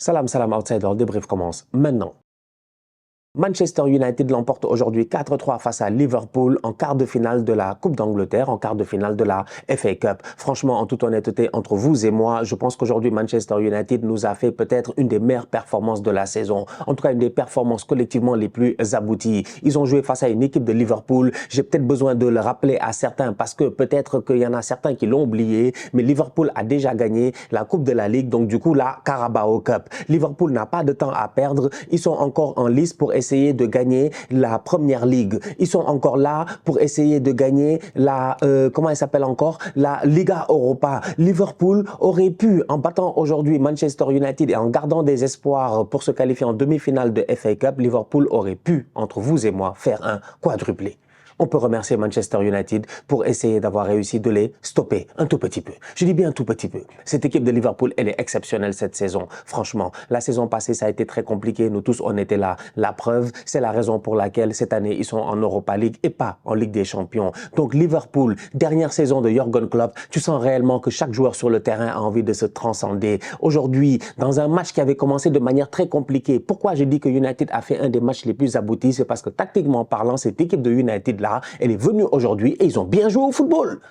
Salam, salam, outsider, le débrief commence maintenant. Manchester United l'emporte aujourd'hui 4-3 face à Liverpool en quart de finale de la Coupe d'Angleterre, en quart de finale de la FA Cup. Franchement, en toute honnêteté, entre vous et moi, je pense qu'aujourd'hui Manchester United nous a fait peut-être une des meilleures performances de la saison. En tout cas, une des performances collectivement les plus abouties. Ils ont joué face à une équipe de Liverpool. J'ai peut-être besoin de le rappeler à certains parce que peut-être qu'il y en a certains qui l'ont oublié, mais Liverpool a déjà gagné la Coupe de la Ligue, donc du coup la Carabao Cup. Liverpool n'a pas de temps à perdre. Ils sont encore en lice pour essayer de gagner la Première Ligue. Ils sont encore là pour essayer de gagner la, comment elle s'appelle encore, la Liga Europa. Liverpool aurait pu, en battant aujourd'hui Manchester United et en gardant des espoirs pour se qualifier en demi-finale de FA Cup, Liverpool aurait pu, entre vous et moi, faire un quadruplé. On peut remercier Manchester United pour essayer d'avoir réussi de les stopper un tout petit peu. Je dis bien un tout petit peu. Cette équipe de Liverpool, elle est exceptionnelle cette saison. Franchement, la saison passée, ça a été très compliqué. Nous tous, on était là. La preuve, c'est la raison pour laquelle cette année, ils sont en Europa League et pas en Ligue des Champions. Donc Liverpool, dernière saison de Jürgen Klopp, tu sens réellement que chaque joueur sur le terrain a envie de se transcender. Aujourd'hui, dans un match qui avait commencé de manière très compliquée, pourquoi j'ai dit que United a fait un des matchs les plus aboutis? C'est parce que tactiquement parlant, cette équipe de United-là, elle est venue aujourd'hui et ils ont bien joué au football.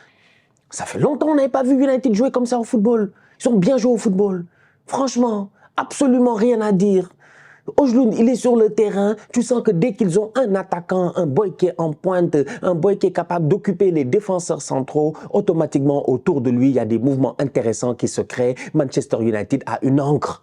Ça fait longtemps qu'on n'avait pas vu United jouer comme ça au football. Ils ont bien joué au football. Franchement, absolument rien à dire. Ojlund, il est sur le terrain. Tu sens que dès qu'ils ont un attaquant, un boy qui est en pointe, un boy qui est capable d'occuper les défenseurs centraux, automatiquement autour de lui, il y a des mouvements intéressants qui se créent. Manchester United a une encre.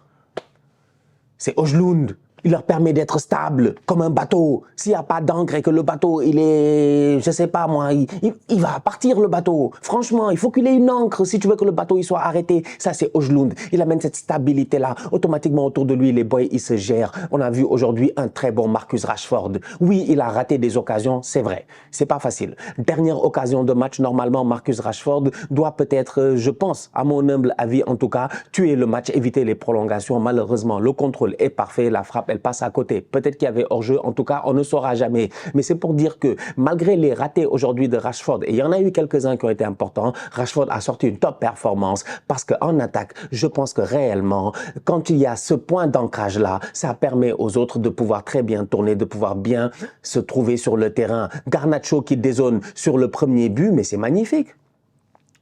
C'est Ojlund. Il leur permet d'être stable, comme un bateau. S'il n'y a pas d'encre et que le bateau, il est, je sais pas moi, il va partir le bateau. Franchement, il faut qu'il ait une encre si tu veux que le bateau il soit arrêté. Ça, c'est Ojlund. Il amène cette stabilité-là. Automatiquement, autour de lui, les boys, ils se gèrent. On a vu aujourd'hui un très bon Marcus Rashford. Oui, il a raté des occasions, c'est vrai. C'est pas facile. Dernière occasion de match, normalement, Marcus Rashford doit peut-être, je pense, à mon humble avis en tout cas, tuer le match, éviter les prolongations. Malheureusement, le contrôle est parfait, la frappe, elle passe à côté. Peut-être qu'il y avait hors-jeu, en tout cas, on ne saura jamais. Mais c'est pour dire que malgré les ratés aujourd'hui de Rashford, et il y en a eu quelques-uns qui ont été importants, Rashford a sorti une top performance parce qu'en attaque, je pense que réellement, quand il y a ce point d'ancrage-là, ça permet aux autres de pouvoir très bien tourner, de pouvoir bien se trouver sur le terrain. Garnacho qui dézone sur le premier but, mais c'est magnifique.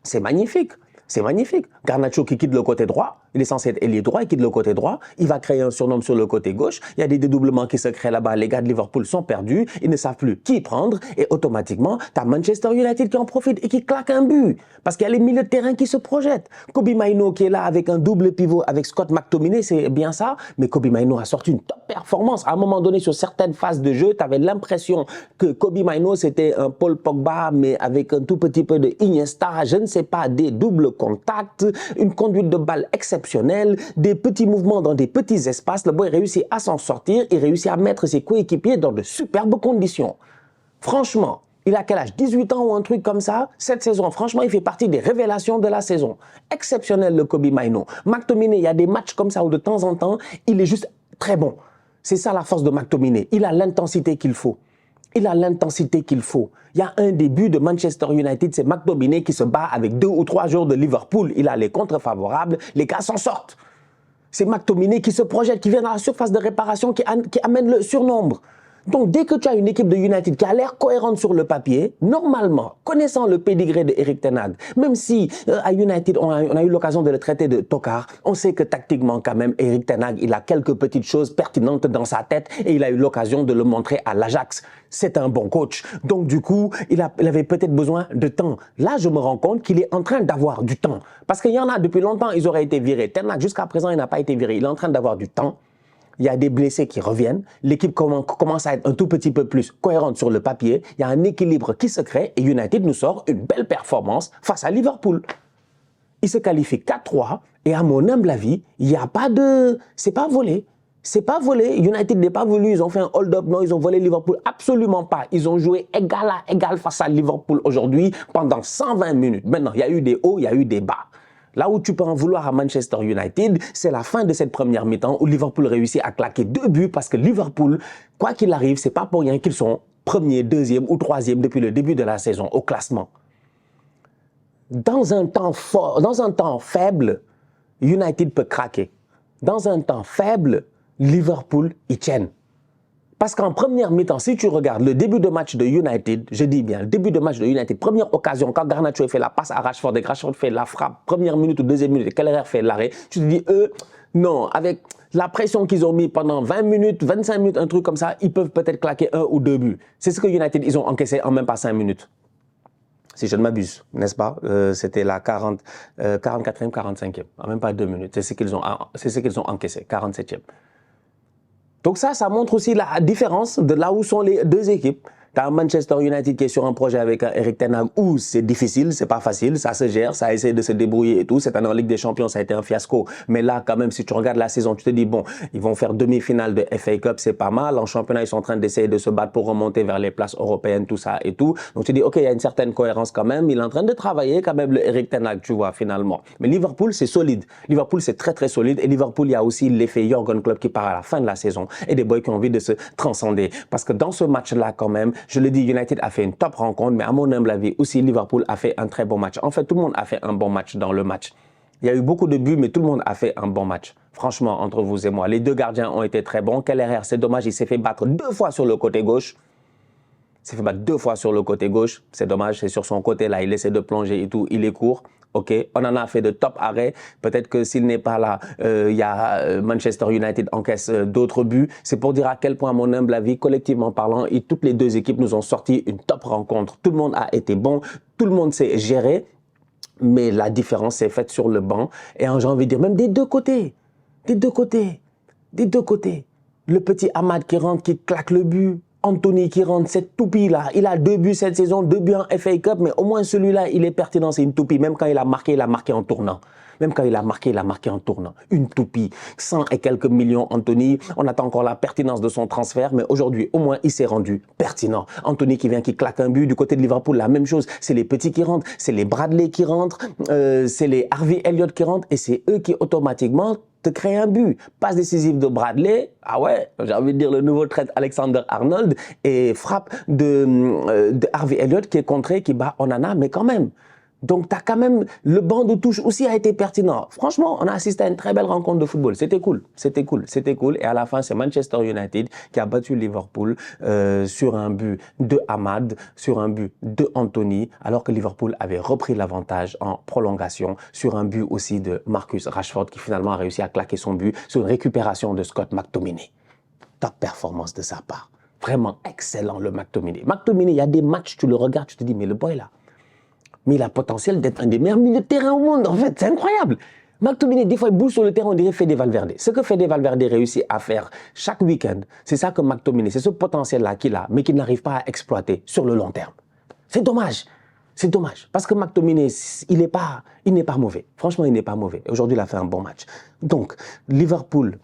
C'est magnifique. C'est magnifique. Garnacho qui quitte le côté droit, il est censé être ailier droit, il quitte le côté droit, il va créer un surnom sur le côté gauche, il y a des dédoublements qui se créent là-bas, les gars de Liverpool sont perdus, ils ne savent plus qui prendre et automatiquement, tu as Manchester United qui en profite et qui claque un but parce qu'il y a les milieux de terrain qui se projettent. Kobe Mainoo qui est là avec un double pivot avec Scott McTominay, c'est bien ça, mais Kobe Mainoo a sorti une top performance. À un moment donné, sur certaines phases de jeu, tu avais l'impression que Kobe Mainoo c'était un Paul Pogba mais avec un tout petit peu de Iniesta, je ne sais pas, des doubles contacts, une conduite de balle exceptionnelle, des petits mouvements dans des petits espaces. Le boy réussit à s'en sortir, il réussit à mettre ses coéquipiers dans de superbes conditions. Franchement, il a quel âge? 18 ans ou un truc comme ça? Cette saison, franchement, il fait partie des révélations de la saison. Exceptionnel le Kobe Mainoo. McTominay, il y a des matchs comme ça où de temps en temps, il est juste très bon. C'est ça la force de McTominay. Il a l'intensité qu'il faut. Il a l'intensité qu'il faut. Il y a un début de Manchester United, c'est McTominay qui se bat avec 2 ou 3 joueurs de Liverpool. Il a les contre favorables, les gars s'en sortent. C'est McTominay qui se projette, qui vient dans la surface de réparation, qui amène le surnombre. Donc, dès que tu as une équipe de United qui a l'air cohérente sur le papier, normalement, connaissant le pédigré de Erik ten Hag, même si à United, on a eu l'occasion de le traiter de tocard, on sait que tactiquement, quand même, Erik ten Hag, il a quelques petites choses pertinentes dans sa tête et il a eu l'occasion de le montrer à l'Ajax. C'est un bon coach. Donc, du coup, il avait peut-être besoin de temps. Là, je me rends compte qu'il est en train d'avoir du temps. Parce qu'il y en a, depuis longtemps, ils auraient été virés. Ten Hag, jusqu'à présent, il n'a pas été viré. Il est en train d'avoir du temps. Il y a des blessés qui reviennent, l'équipe commence à être un tout petit peu plus cohérente sur le papier, il y a un équilibre qui se crée et United nous sort une belle performance face à Liverpool. Il se qualifie 4-3 et à mon humble avis, il n'y a pas de... C'est pas volé. C'est pas volé. United n'est pas voulu, ils ont fait un hold-up, non, ils ont volé Liverpool. Absolument pas. Ils ont joué égal à égal face à Liverpool aujourd'hui pendant 120 minutes. Maintenant, il y a eu des hauts, il y a eu des bas. Là où tu peux en vouloir à Manchester United, c'est la fin de cette première mi-temps où Liverpool réussit à claquer 2 buts parce que Liverpool, quoi qu'il arrive, c'est pas pour rien qu'ils sont premier, deuxième ou troisième depuis le début de la saison au classement. Dans un temps faible, United peut craquer. dans un temps faible, Liverpool, ils tiennent. Parce qu'en première mi-temps, si tu regardes le début de match de United, je dis bien, le début de match de United, première occasion, quand Garnacho fait la passe à Rashford et Rashford fait la frappe, première minute ou deuxième minute, et Kelleher fait l'arrêt, tu te dis, non, avec la pression qu'ils ont mis pendant 20 minutes, 25 minutes, un truc comme ça, ils peuvent peut-être claquer 1 ou 2 buts. C'est ce que United, ils ont encaissé en même pas 5 minutes. Si je ne m'abuse, n'est-ce pas? C'était la 44e, 45e, en même pas 2 minutes. C'est ce qu'ils ont encaissé, 47e. Donc ça montre aussi la différence de là où sont les deux équipes. Tu as Manchester United qui est sur un projet avec Erik ten Hag où c'est difficile, c'est pas facile, ça se gère, ça essaie de se débrouiller et tout. Cette année en Ligue des Champions, ça a été un fiasco. Mais là, quand même, si tu regardes la saison, tu te dis, bon, ils vont faire demi-finale de FA Cup, c'est pas mal. En championnat, ils sont en train d'essayer de se battre pour remonter vers les places européennes, tout ça et tout. Donc tu te dis, ok, il y a une certaine cohérence quand même. Il est en train de travailler quand même, le Erik ten Hag, tu vois, finalement. Mais Liverpool, c'est solide. Liverpool, c'est très, très solide. Et Liverpool, il y a aussi l'effet Jürgen Klopp qui part à la fin de la saison et des boys qui ont envie de se transcender. Parce que dans ce match-là, quand même, je le dis, United a fait une top rencontre, mais à mon humble avis, aussi Liverpool a fait un très bon match. En fait, tout le monde a fait un bon match dans le match. Il y a eu beaucoup de buts, mais tout le monde a fait un bon match. Franchement, entre vous et moi, les deux gardiens ont été très bons. Kelleher, c'est dommage, il s'est fait battre 2 fois sur le côté gauche. Il s'est fait battre 2 fois sur le côté gauche. C'est dommage, c'est sur son côté là, il essaie de plonger et tout, il est court. Ok, on en a fait de top arrêts. Peut-être que s'il n'est pas là, il y a Manchester United encaisse d'autres buts. C'est pour dire à quel point, à mon humble avis, collectivement parlant, et toutes les deux équipes nous ont sorti une top rencontre. Tout le monde a été bon, tout le monde s'est géré, mais la différence s'est faite sur le banc. Et j'ai envie de dire, même des deux côtés, des deux côtés, des deux côtés. Le petit Ahmad qui rentre, qui claque le but. Anthony qui rentre, cette toupie-là, il a 2 buts cette saison, 2 buts en FA Cup, mais au moins celui-là, il est pertinent, c'est une toupie. Même quand il a marqué en tournant. Même quand il a marqué en tournant. Une toupie. 100 et quelques millions, Anthony. On attend encore la pertinence de son transfert, mais aujourd'hui, au moins, il s'est rendu pertinent. Anthony qui vient, qui claque un but. Du côté de Liverpool, la même chose. C'est les petits qui rentrent, c'est les Bradley qui rentrent, c'est les Harvey Elliott qui rentrent, et c'est eux qui, automatiquement, te créer un but. Passe décisive de Bradley, ah ouais, j'ai envie de dire le nouveau trait Alexander-Arnold, et frappe de Harvey Elliott qui est contré, qui bat Onana, mais quand même. Donc, tu as quand même, le banc de touche aussi a été pertinent. Franchement, on a assisté à une très belle rencontre de football. C'était cool, c'était cool, c'était cool. Et à la fin, c'est Manchester United qui a battu Liverpool sur un but de Ahmad, sur un but de Anthony, alors que Liverpool avait repris l'avantage en prolongation sur un but aussi de Marcus Rashford qui finalement a réussi à claquer son but sur une récupération de Scott McTominay. Top performance de sa part. Vraiment excellent le McTominay. McTominay, il y a des matchs, tu le regardes, tu te dis, mais le boy là, mais il a le potentiel d'être un des meilleurs milieux de terrain au monde, en fait. C'est incroyable. McTominay, des fois, il bouge sur le terrain, on dirait Fede Valverde. Ce que Fede Valverde réussit à faire chaque week-end, c'est ça que McTominay, c'est ce potentiel-là qu'il a, mais qu'il n'arrive pas à exploiter sur le long terme. C'est dommage. C'est dommage. Parce que McTominay, il n'est pas mauvais. Franchement, il n'est pas mauvais. Aujourd'hui, il a fait un bon match. Donc, Liverpool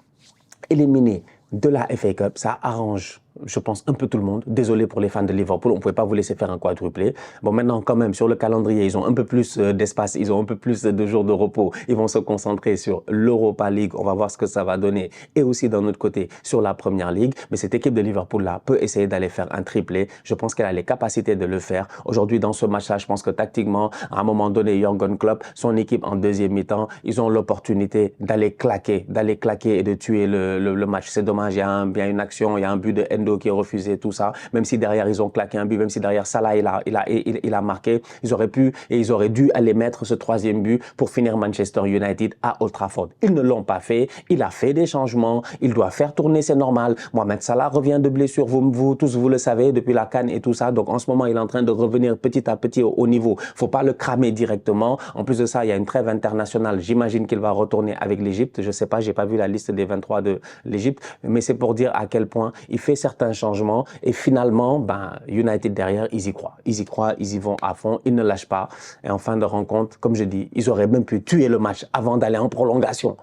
éliminé de la FA Cup, ça arrange, je pense, un peu tout le monde. Désolé pour les fans de Liverpool, on ne pouvait pas vous laisser faire un quadruplé. Bon, maintenant, quand même, sur le calendrier, ils ont un peu plus d'espace, ils ont un peu plus de jours de repos. Ils vont se concentrer sur l'Europa League, on va voir ce que ça va donner. Et aussi, d'un autre côté, sur la Première Ligue. Mais cette équipe de Liverpool-là peut essayer d'aller faire un triplé. Je pense qu'elle a les capacités de le faire. Aujourd'hui, dans ce match-là, je pense que tactiquement, à un moment donné, Jürgen Klopp, son équipe en deuxième mi-temps, ils ont l'opportunité d'aller claquer et de tuer le match. C'est dommage. Il y a une action, il y a un but de Endo qui est refusé, tout ça. Même si derrière, ils ont claqué un but, même si derrière Salah, il a marqué, ils auraient pu et ils auraient dû aller mettre ce 3e but pour finir Manchester United à Old Trafford. Ils ne l'ont pas fait. Il a fait des changements. Il doit faire tourner, c'est normal. Mohamed Salah revient de blessure. Vous tous, vous le savez, depuis la CAN et tout ça. Donc, en ce moment, il est en train de revenir petit à petit au haut niveau. Faut pas le cramer directement. En plus de ça, il y a une trêve internationale. J'imagine qu'il va retourner avec l'Égypte. Je sais pas, j'ai pas vu la liste des 23 de l'Égypte. Mais c'est pour dire à quel point il fait certains changements et finalement, United derrière, ils y croient. Ils y croient, ils y vont à fond, ils ne lâchent pas. Et en fin de rencontre, comme je dis, ils auraient même pu tuer le match avant d'aller en prolongation.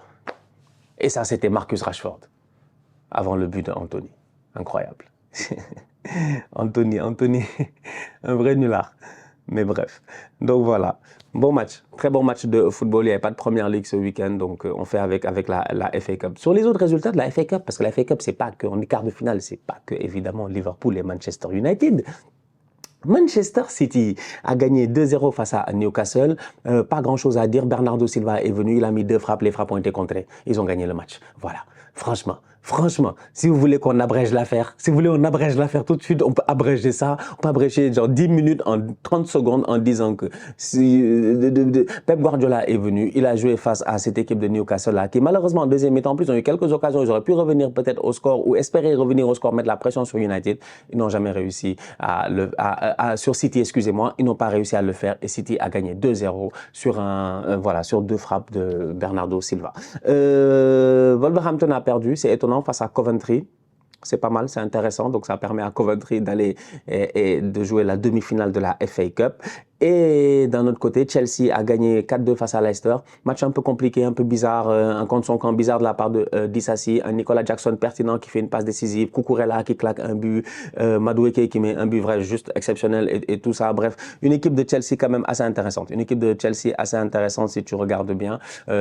Et ça, c'était Marcus Rashford, avant le but d'Anthony. Incroyable. Anthony, un vrai nulard. Mais bref, donc voilà, bon match, très bon match de football, il n'y avait pas de Première Ligue ce week-end, donc on fait avec la FA Cup. Sur les autres résultats de la FA Cup, parce que la FA Cup, c'est pas qu'en quart de finale, c'est pas que évidemment Liverpool et Manchester United, Manchester City a gagné 2-0 face à Newcastle. Pas grand-chose à dire. Bernardo Silva est venu, il a mis 2 frappes, les frappes ont été contrées. Ils ont gagné le match. Voilà. Franchement, si vous voulez qu'on abrège l'affaire, si vous voulez on abrège l'affaire tout de suite, on peut abréger ça, on peut abréger genre 10 minutes en 30 secondes en disant que si, Pep Guardiola est venu, il a joué face à cette équipe de Newcastle là, qui malheureusement en deuxième mi-temps, en plus, ils ont eu quelques occasions, ils auraient pu revenir peut-être au score ou espérer revenir au score, mettre la pression sur United. Ils n'ont jamais réussi sur City, excusez-moi, ils n'ont pas réussi à le faire et City a gagné 2-0 sur sur 2 frappes de Bernardo Silva. Wolverhampton a perdu, c'est étonnant, face à Coventry. C'est pas mal, c'est intéressant. Donc, ça permet à Coventry d'aller et de jouer la demi-finale de la FA Cup. Et d'un autre côté, Chelsea a gagné 4-2 face à Leicester. Match un peu compliqué, un peu bizarre, un contre son camp bizarre de la part de Disasi, un Nicolas Jackson pertinent qui fait une passe décisive, Cucurella qui claque un but, Madueke qui met un but vrai juste exceptionnel et tout ça. Bref, une équipe de Chelsea quand même assez intéressante. Une équipe de Chelsea assez intéressante si tu regardes bien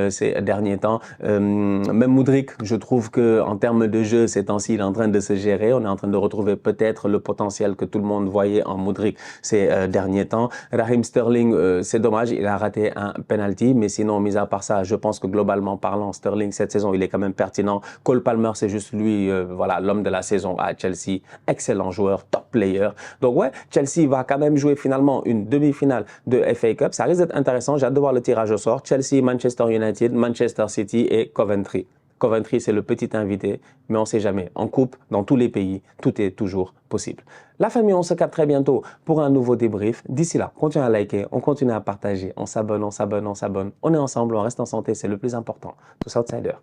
ces derniers temps. Même Mudryk, je trouve que en termes de jeu, ces temps-ci, il est en train de se gérer. On est en train de retrouver peut-être le potentiel que tout le monde voyait en Mudryk ces derniers temps. Raheem Sterling, c'est dommage, il a raté un penalty, mais sinon, mis à part ça, je pense que globalement parlant, Sterling, cette saison, il est quand même pertinent. Cole Palmer, c'est juste lui, voilà, l'homme de la saison à Chelsea. Excellent joueur, top player. Donc ouais, Chelsea va quand même jouer finalement une demi-finale de FA Cup. Ça risque d'être intéressant, j'ai hâte de voir le tirage au sort. Chelsea, Manchester United, Manchester City et Coventry. Coventry, c'est le petit invité, mais on ne sait jamais. En coupe, dans tous les pays, tout est toujours possible. La famille, on se capte très bientôt pour un nouveau débrief. D'ici là, continuez à liker, on continue à partager, on s'abonne. On est ensemble, on reste en santé, c'est le plus important. Tous outsiders.